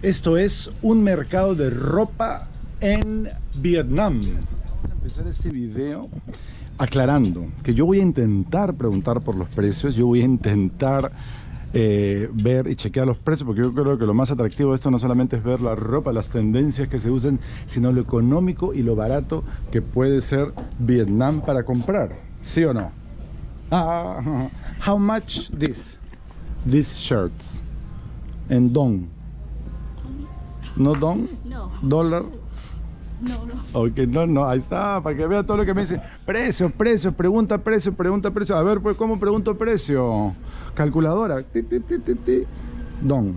Esto es un mercado de ropa en Vietnam. Vamos a empezar este video aclarando que yo voy a intentar preguntar por los precios, yo voy a intentar ver y chequear los precios, porque yo creo que lo más atractivo de esto no solamente es ver la ropa, las tendencias que se usan, sino lo económico y lo barato que puede ser Vietnam para comprar, ¿sí o no? How much these shirts? En dong? ¿No dong? No. ¿Dólar? No, no. Ok, no, ahí está, para que vea todo lo que me dice. Precio, pregunta precio. A ver, pues, ¿cómo pregunto precio? Calculadora. Dong.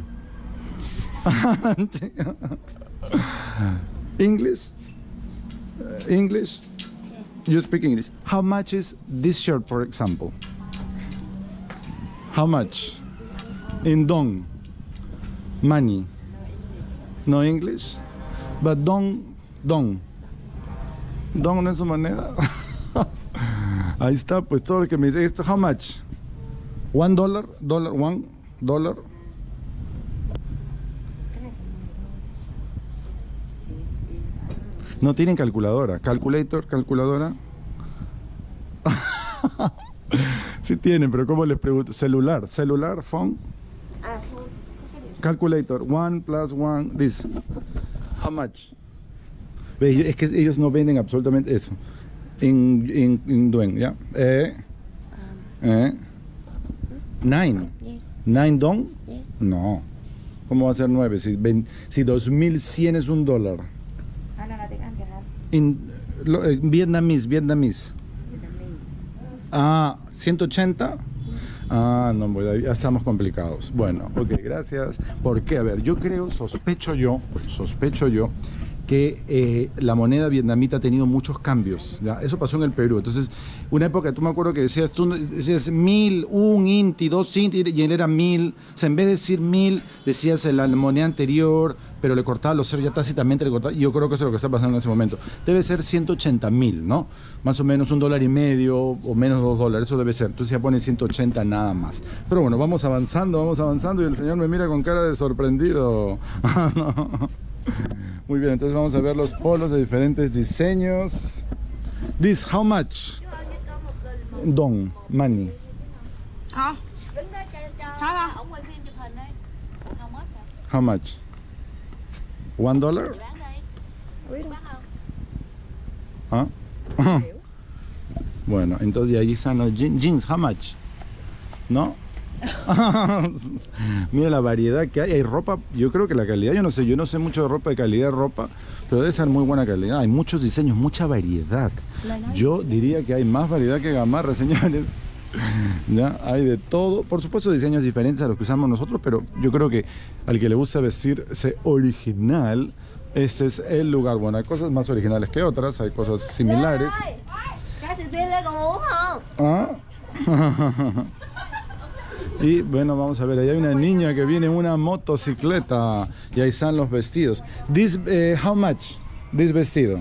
English? English? You speak English. How much is this shirt, for example? How much? In dong. Money. No English? But dong no es su moneda. Ahí está, pues todo lo que me dice esto. How much? $1? $1? No tienen calculadora. Calculadora. Sí tienen, pero ¿cómo les pregunto? Celular, phone. Calculator, 1 + 1, this. How much? Es que ellos no venden absolutamente eso. En Duen, ¿ya? 9. 9 dong? No. ¿Cómo va a ser 9? Si 2100 es $1. Vietnamese. 180. No, ya estamos complicados. Bueno, ok, gracias. ¿Por qué? A ver, sospecho yo que la moneda vietnamita ha tenido muchos cambios, ¿ya? Eso pasó en el Perú. Entonces, una época, tú me acuerdo que tú decías 1000, 1 inti, 2 inti, y él era 1000. O sea, en vez de decir 1000, decías la moneda anterior, pero le cortaba los ceros, ya tácitamente le cortaba. Y yo creo que eso es lo que está pasando en ese momento. Debe ser 180.000, ¿no? Más o menos $1.50 o menos $2, eso debe ser. Entonces ya pone 180 nada más. Pero bueno, vamos avanzando y el señor me mira con cara de sorprendido. No. Muy bien, entonces vamos a ver los polos de diferentes diseños. This, how much? Dong, money. How much? $1? ¿Ah? Bueno, entonces ahí están los jeans, how much? ¿No? Mira la variedad que hay ropa. Yo creo que la calidad, yo no sé mucho de ropa, de calidad de ropa, pero debe ser muy buena calidad. Hay muchos diseños, mucha variedad. Yo diría que hay más variedad que Gamarra, señores. Ya hay de todo, por supuesto diseños diferentes a los que usamos nosotros, pero yo creo que al que le gusta vestirse original, este es el lugar. Bueno, hay cosas más originales que otras, hay cosas similares. Y bueno, vamos a ver, ahí hay una niña que viene en una motocicleta y ahí están los vestidos. This, how much? This vestido.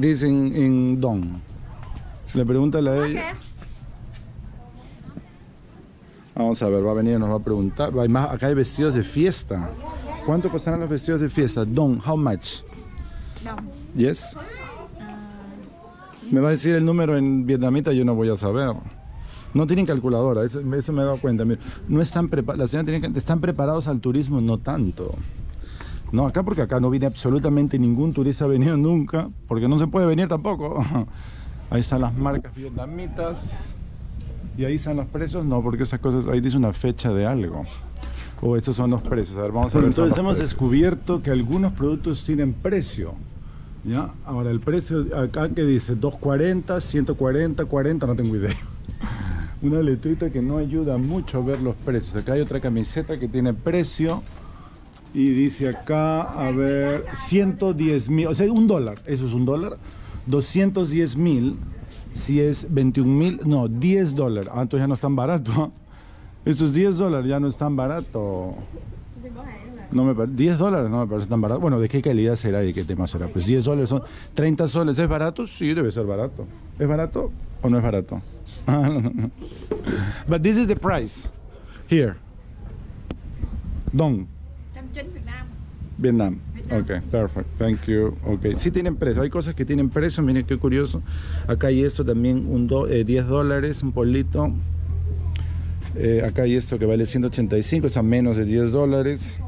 This in dong. Le pregunta a ella. Vamos a ver, va a venir y nos va a preguntar. Acá hay vestidos de fiesta. ¿Cuánto costarán los vestidos de fiesta? Dong, how much? No. Yes. Me va a decir el número en vietnamita, yo no voy a saber. No tienen calculadora, eso me he dado cuenta. Mira, no están la señora tiene que están preparados al turismo, no tanto. No, acá porque acá no viene absolutamente ningún turista, ha venido nunca, porque no se puede venir tampoco. Ahí están las marcas vietnamitas. Y ahí están los precios, no, porque esas cosas, ahí dice una fecha de algo. O estos son los precios. A ver, vamos a ver. Entonces hemos descubierto que algunos productos tienen precio. ¿Ya? Ahora el precio acá que dice 240, 140, 40, no tengo idea. Una letrita que no ayuda mucho a ver los precios. Acá hay otra camiseta que tiene precio y dice acá, a ver, 110.000, o sea, $1, eso es $1. 210.000, si es 21.000, no, $10. Entonces ya no es tan barato. Esos $10 ya no es tan barato. No me $10 no me parece tan barato. Bueno, ¿de qué calidad será y qué tema será? Pues $10 son 30 soles. ¿Es barato? Sí, debe ser barato. ¿Es barato o no es barato? But this is the price. Here. Dong. 180. trên Việt Nam. Vietnam. Ok, perfect. Thank you. Ok, sí tienen precio. Hay cosas que tienen precio. Miren qué curioso. Acá hay esto también, $10, un polito. Acá hay esto que vale 185, es a menos de $10.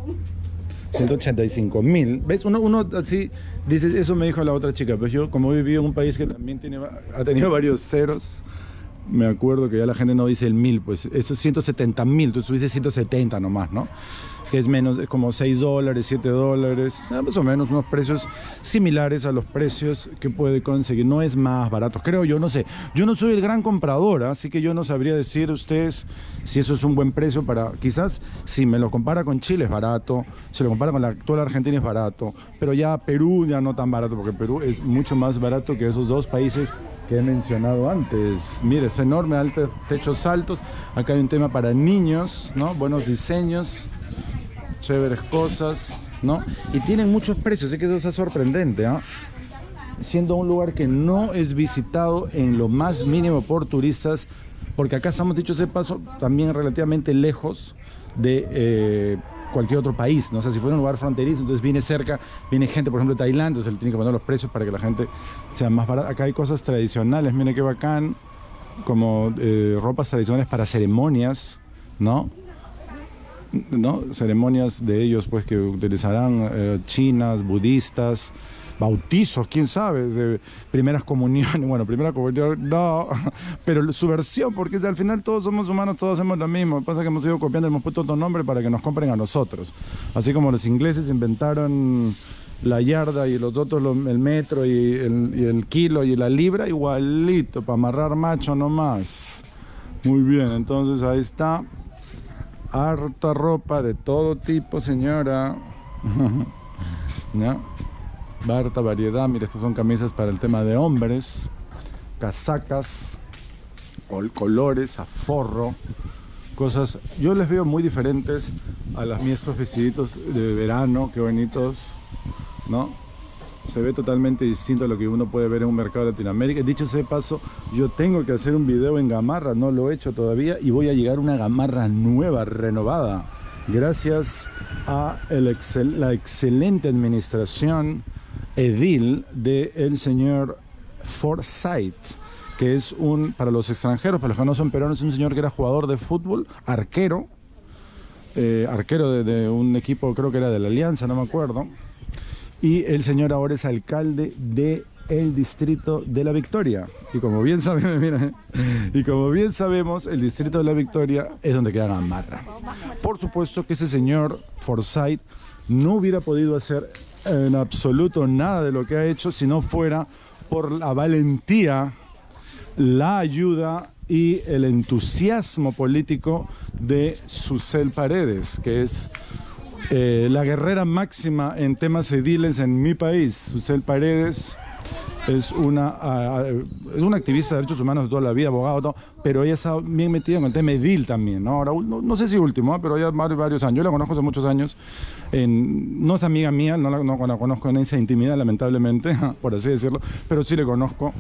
185.000. ¿Ves? Uno así dice, eso me dijo la otra chica. Pues yo, como he vivido en un país que también ha tenido varios ceros, me acuerdo que ya la gente no dice el 1000, pues eso es 170.000, tú dices 170 nomás, ¿no? Que es menos, es como $6, $7, más o menos unos precios similares a los precios que puede conseguir. No es más barato, creo yo, no sé. Yo no soy el gran comprador, así que yo no sabría decir a ustedes si eso es un buen precio para... Quizás si me lo compara con Chile es barato, si lo compara con la actual Argentina es barato, pero ya Perú ya no tan barato, porque Perú es mucho más barato que esos dos países que he mencionado antes. Mire, es enorme, altos techos altos. Acá hay un tema para niños, ¿no? Buenos diseños, chéveres cosas, ¿no? Y tienen muchos precios, sé que eso es sorprendente, ¿ah? Siendo un lugar que no es visitado en lo más mínimo por turistas, porque acá estamos, dicho ese paso, también relativamente lejos de cualquier otro país, ¿no? O sea, si fuera un lugar fronterizo, entonces viene cerca, viene gente, por ejemplo, de Tailandia, entonces le tienen que poner los precios para que la gente sea más barata. Acá hay cosas tradicionales, miren qué bacán, como ropas tradicionales para ceremonias, ¿no? Ceremonias de ellos, pues, que utilizarán chinas, budistas, bautizos, quién sabe, de primeras comuniones. Bueno, primera comunión no, pero su versión, porque al final todos somos humanos, todos hacemos lo mismo. Lo que pasa es que hemos ido copiando, hemos puesto otro nombre para que nos compren a nosotros. Así como los ingleses inventaron la yarda y los otros el metro y el kilo y la libra, igualito, para amarrar macho nomás. Muy bien, entonces ahí está. Harta ropa de todo tipo, señora. ¿No? Harta variedad. Mira, estas son camisas para el tema de hombres. Casacas, colores, a forro. Cosas, yo les veo muy diferentes a estos vestiditos de verano. Qué bonitos, ¿no? Se ve totalmente distinto a lo que uno puede ver en un mercado de Latinoamérica. Dicho sea de paso, yo tengo que hacer un video en gamarra, no lo he hecho todavía, y voy a llegar a una gamarra nueva, renovada, gracias a la excelente administración edil del señor Forsyth, que es para los extranjeros, para los que no son peruanos, es un señor que era jugador de fútbol, arquero de un equipo, creo que era de la Alianza, no me acuerdo. Y el señor ahora es alcalde del distrito de La Victoria. Y como bien sabemos, mira, el distrito de La Victoria es donde queda Gamarra. Por supuesto que ese señor Forsyth no hubiera podido hacer en absoluto nada de lo que ha hecho si no fuera por la valentía, la ayuda y el entusiasmo político de Susel Paredes, que es la guerrera máxima en temas ediles en mi país. Susel Paredes es una activista de derechos humanos de toda la vida, abogado, todo, pero ella está bien metida en el tema edil también, ¿no? Ahora, no sé si último, pero ya varios años. Yo la conozco hace muchos años. No es amiga mía, no la conozco en esa intimidad, lamentablemente, por así decirlo, pero sí le conozco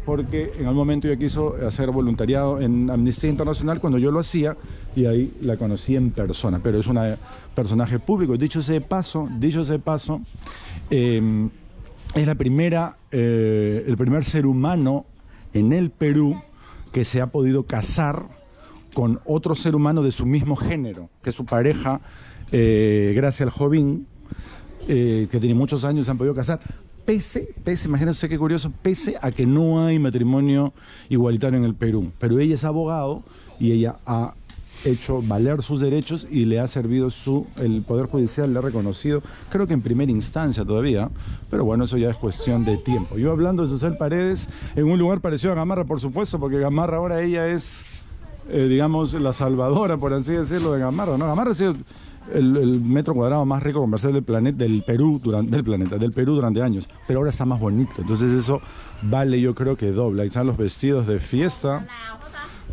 porque en algún momento ella quiso hacer voluntariado en Amnistía Internacional cuando yo lo hacía, y ahí la conocí en persona, pero es un personaje público. Dicho ese paso, es el primer ser humano en el Perú que se ha podido casar con otro ser humano de su mismo género, que es su pareja, Gracia Jovín, que tiene muchos años, se han podido casar. Pese, imagínense qué curioso, pese a que no hay matrimonio igualitario en el Perú. Pero ella es abogado y ella ha hecho valer sus derechos y le ha servido el Poder Judicial, le ha reconocido, creo que en primera instancia todavía, pero bueno, eso ya es cuestión de tiempo. Yo hablando de Susel Paredes, en un lugar parecido a Gamarra, por supuesto, porque Gamarra ahora ella es, digamos, la salvadora, por así decirlo, de Gamarra, ¿no? Gamarra ha sido el metro cuadrado más rico comercial del Perú durante años, pero ahora está más bonito, entonces eso vale, yo creo que dobla. Ahí están los vestidos de fiesta,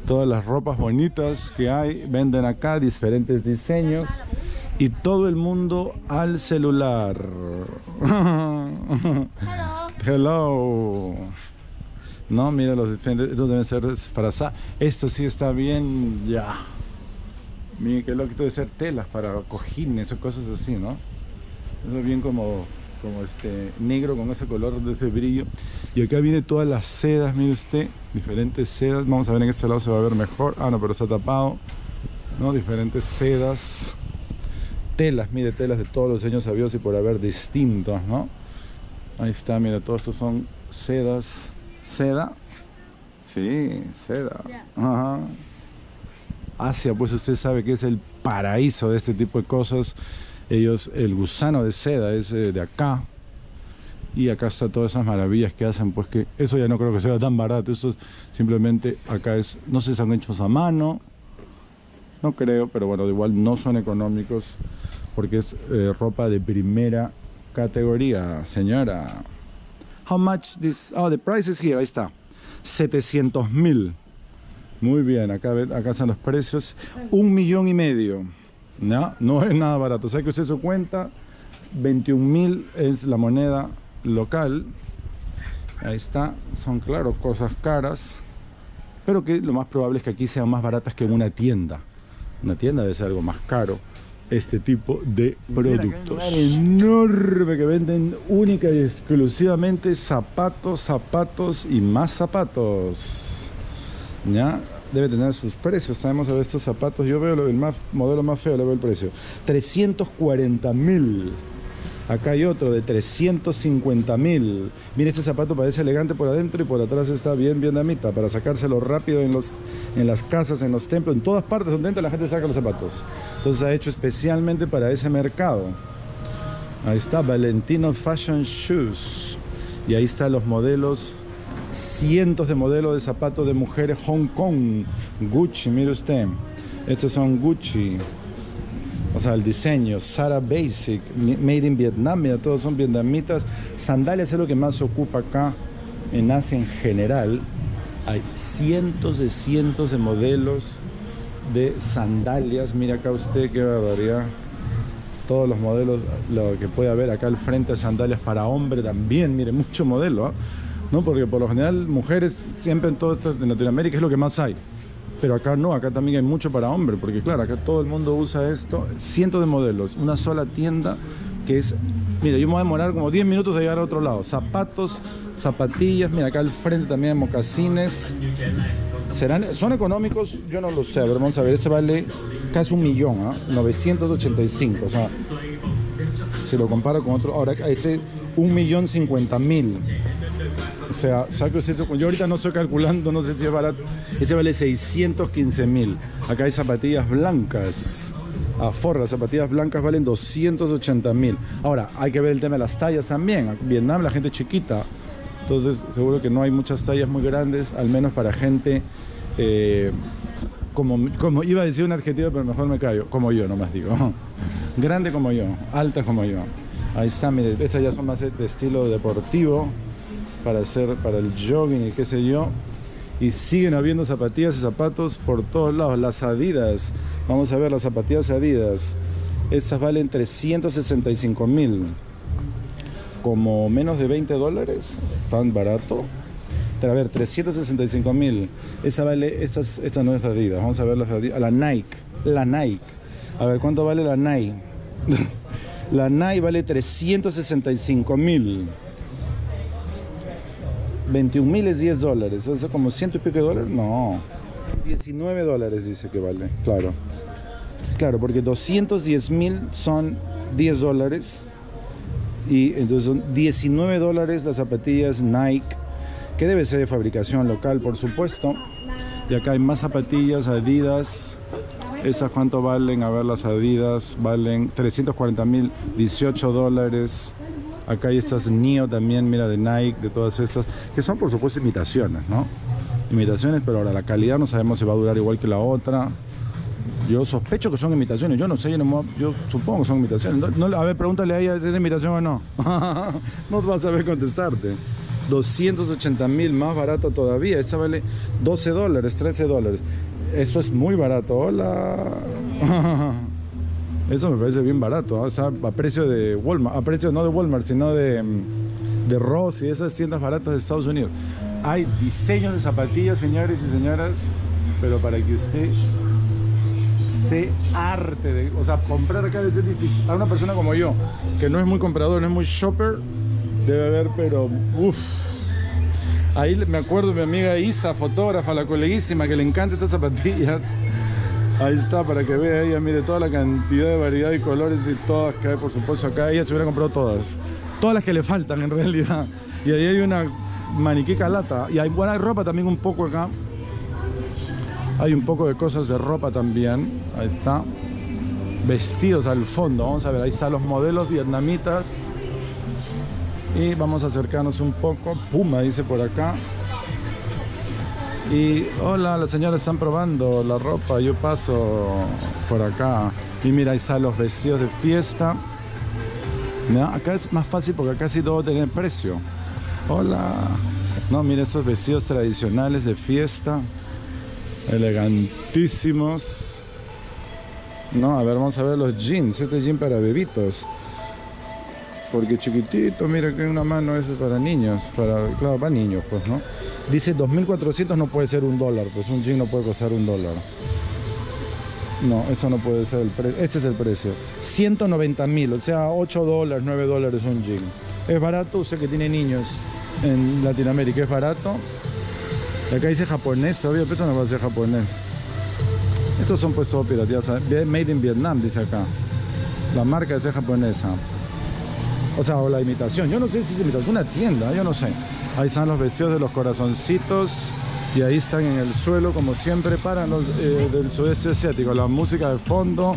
todas las ropas bonitas que hay, venden acá, diferentes diseños, y todo el mundo al celular. Hello. No, mira, los diferentes, estos deben ser frazadas. Esto sí está bien, ya. Miren qué loquito de ser telas para cojines o cosas así, ¿no? Eso es bien como negro con ese color de ese brillo. Y acá viene todas las sedas, mire usted, diferentes sedas. Vamos a ver en este lado se va a ver mejor. Ah, no, pero está tapado, ¿no? Diferentes sedas, telas, mire, telas de todos los diseños sabios y por haber distintos, ¿no? Ahí está, mire, todos estos son sedas. ¿Seda? Sí, seda. Ajá. Asia, pues usted sabe que es el paraíso de este tipo de cosas. Ellos, el gusano de seda es de acá. Y acá está todas esas maravillas que hacen, pues que eso ya no creo que sea tan barato. Eso simplemente acá es, no sé si están hechos a mano, no creo, pero bueno, igual no son económicos porque es ropa de primera categoría, señora. How much this? Oh, the price is here, ahí está. 700.000. Muy bien, acá están los precios. 1,5 millones. No, no es nada barato. O sea que usted se cuenta, 21.000 es la moneda local. Ahí está, son claro, cosas caras. Pero que lo más probable es que aquí sean más baratas que en una tienda. Una tienda debe ser algo más caro. Este tipo de productos. Hay un lugar enorme que venden única y exclusivamente zapatos y más zapatos. ¿Ya? Debe tener sus precios. Sabemos a ver estos zapatos. Yo veo el modelo más feo, le veo el precio. 340.000. Acá hay otro de 350.000. Mire, este zapato parece elegante por adentro y por atrás está bien damita. Para sacárselo rápido en las casas, en los templos, en todas partes donde entra la gente saca los zapatos. Entonces ha hecho especialmente para ese mercado. Ahí está, Valentino Fashion Shoes. Y ahí están los modelos. Cientos de modelos de zapatos de mujeres Hong Kong. Gucci, mire usted. Estos son Gucci. O sea, el diseño, Zara Basic, Made in Vietnam, mira, todos son vietnamitas. Sandalias es lo que más se ocupa acá en Asia en general. Hay cientos de modelos de sandalias. Mira acá usted, qué barbaridad. Todos los modelos, lo que puede haber acá al frente, sandalias para hombre también. Mire, mucho modelo, ¿eh? ¿No? Porque por lo general, mujeres, siempre en todo esto, en Latinoamérica es lo que más hay. Pero acá no, acá también hay mucho para hombre, porque claro, acá todo el mundo usa esto, cientos de modelos, una sola tienda que es, mira, yo me voy a demorar como 10 minutos a llegar al otro lado, zapatos, zapatillas, mira, acá al frente también hay mocasines, ¿son económicos? Yo no lo sé, a ver, vamos a ver, este vale casi 1 millón, ¿eh? 985, o sea, si lo comparo con otro, ahora ese 1.050.000. O sea, saco eso. Yo ahorita no estoy calculando, no sé si es barato. Ese vale 615.000. Acá hay zapatillas blancas. Afor, las zapatillas blancas valen 280.000. Ahora, hay que ver el tema de las tallas también. En Vietnam la gente es chiquita. Entonces, seguro que no hay muchas tallas muy grandes, al menos para gente, como iba a decir un adjetivo, pero mejor me callo. Como yo, nomás digo. Grande como yo, alta como yo. Ahí está, mire, estas ya son más de estilo deportivo. Para el jogging y qué sé yo. Y siguen habiendo zapatillas y zapatos por todos lados. Las Adidas, vamos a ver las zapatillas Adidas. Estas valen 365.000. Como menos de $20. Tan barato. A ver, 365.000. Esa vale, esta no es Adidas. Vamos a ver las Adidas. La Nike. A ver, ¿cuánto vale la Nike? La Nike vale 365.000. 21.000 es $10, eso es como $100 y pico de dólares, no, $19 dice que vale, claro, porque 210.000 son $10 y entonces son $19 las zapatillas Nike, que debe ser de fabricación local, por supuesto. Y acá hay más zapatillas Adidas. ¿Esas cuánto valen? A ver, las Adidas valen 340.000, $18. Acá hay estas Neo también, mira, de Nike, de todas estas, que son por supuesto imitaciones, ¿no? Imitaciones, pero ahora la calidad no sabemos si va a durar igual que la otra. Yo sospecho que son imitaciones, yo no sé, yo supongo que son imitaciones. A ver, pregúntale a ella, ¿es de imitación o no? No vas a saber contestarte. 280.000, más barato todavía. Esta vale $12, $13. Esto es muy barato. Hola. Eso me parece bien barato, ¿no? O sea, a precio de Walmart, a precio no de Walmart, sino de Ross y esas tiendas baratas de Estados Unidos. Hay diseños de zapatillas, señores y señoras, pero para que usted se arte de... O sea, comprar acá debe ser difícil. Para una persona como yo, que no es muy comprador, no es muy shopper, debe haber, pero... Uff. Ahí me acuerdo de mi amiga Isa, fotógrafa, la coleguísima, que le encantan estas zapatillas. Ahí está, para que vea ella, mire toda la cantidad de variedad y colores y todas que hay, por supuesto, acá. Ella se hubiera comprado todas. Todas las que le faltan, en realidad. Y ahí hay una maniquí calata. Y hay buena ropa también un poco acá. Hay un poco de cosas de ropa también. Ahí está. Vestidos al fondo. Vamos a ver, ahí están los modelos vietnamitas. Y vamos a acercarnos un poco. Puma dice por acá. Y hola, las señoras están probando la ropa. Yo paso por acá. Y mira, ahí están los vestidos de fiesta. ¿No? Acá es más fácil porque acá sí todo tiene precio. Hola. No, mira esos vestidos tradicionales de fiesta. Elegantísimos. No, a ver, vamos a ver los jeans. Este es jean para bebitos. Porque chiquitito, mira que una mano es para niños, claro, para niños, pues, ¿no? Dice 2.400, no puede ser $1, pues un jean no puede costar $1. No, eso no puede ser el precio. Este es el precio. 190.000, o sea, $8, $9 un jean. Es barato, usted que tiene niños en Latinoamérica, es barato. Y acá dice japonés, todavía, pero esto no va a ser japonés. Estos son pues todo pirateados, made in Vietnam, dice acá. La marca es japonesa. O sea, o la imitación. Yo no sé si es imitación, una tienda, yo no sé. Ahí están los vestidos de los corazoncitos. Y ahí están en el suelo, como siempre, para los del sudeste asiático. La música de fondo,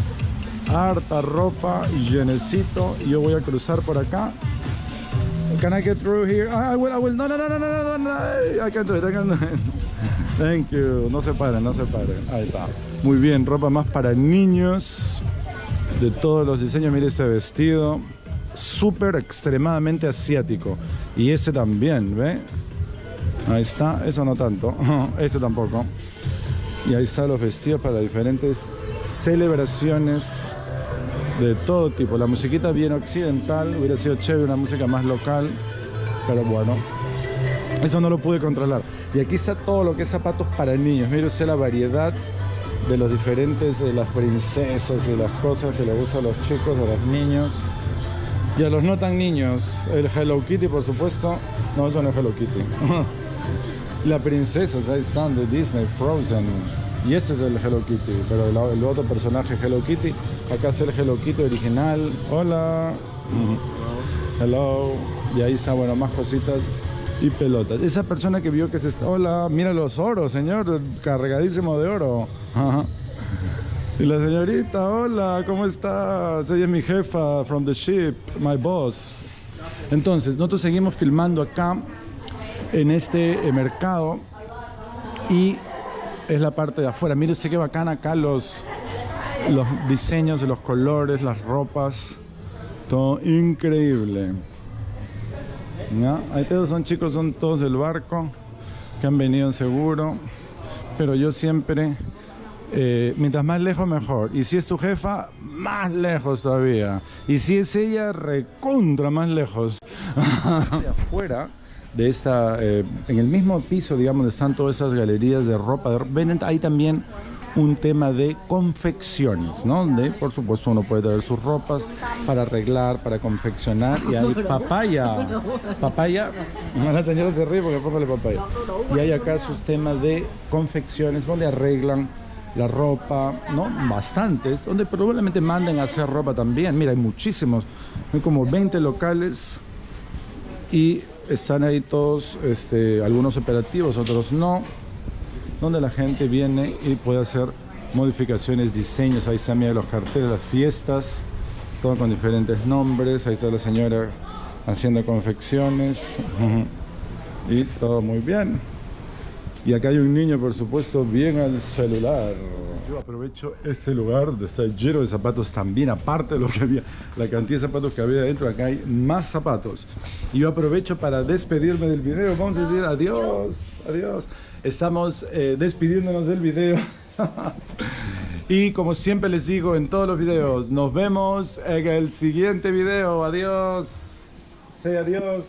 harta ropa, llenecito. Y yo voy a cruzar por acá. Can I get through here? I will. No. I can't do it. Thank you. No se paren, no se paren. Ahí está. Muy bien, ropa más para niños. De todos los diseños, mire este vestido. Súper extremadamente asiático. Y este también, ¿ve? Ahí está, eso no tanto. Este tampoco. Y ahí están los vestidos para diferentes celebraciones de todo tipo. La musiquita bien occidental. Hubiera sido chévere una música más local. Pero bueno, eso no lo pude controlar. Y aquí está todo lo que es zapatos para niños. Mire usted la variedad de los diferentes, de las princesas y las cosas que le gustan a los chicos, a los niños. Y a los no tan niños, el Hello Kitty, por supuesto. No, eso no es Hello Kitty. Las princesas, ahí están, de Disney, Frozen. Y este es el Hello Kitty, pero el otro personaje Hello Kitty. Acá es el Hello Kitty original. Hola. Hello. Y ahí está, bueno, más cositas y pelotas. Esa persona que vio que se está... Hola, mira los oros, señor, cargadísimo de oro. Y la señorita, hola, ¿cómo estás? Ella es mi jefa, from the ship, my boss. Entonces, nosotros seguimos filmando acá, en este mercado. Y es la parte de afuera. Mire usted qué bacán acá los diseños, los colores, las ropas. Todo increíble. ¿Ya? Ahí todos son chicos, son todos del barco, que han venido en seguro. Pero yo siempre... mientras más lejos mejor. Y si es tu jefa, más lejos todavía. Y si es ella, recontra más lejos. De afuera de esta, en el mismo piso, digamos, están todas esas galerías de ropa. Venden ahí también un tema de confecciones, ¿no? Donde, por supuesto, uno puede traer sus ropas para arreglar, para confeccionar. Y hay papaya. Papaya. La señora se ríe porque póngale papaya. Y hay acá sus temas de confecciones donde arreglan la ropa, ¿no? Bastantes, donde probablemente manden a hacer ropa también. Mira, hay muchísimos, hay como 20 locales y están ahí todos, algunos operativos, otros no, donde la gente viene y puede hacer modificaciones, diseños. Ahí están, mira, los carteles, las fiestas, todo con diferentes nombres. Ahí está la señora haciendo confecciones y todo muy bien. Y acá hay un niño, por supuesto, bien al celular. Yo aprovecho este lugar donde está lleno de zapatos también, aparte de lo que había, la cantidad de zapatos que había adentro. Acá hay más zapatos. Y yo aprovecho para despedirme del video. Vamos a decir adiós, adiós. Estamos despidiéndonos del video. Y como siempre les digo en todos los videos, nos vemos en el siguiente video. Adiós. Sí, adiós.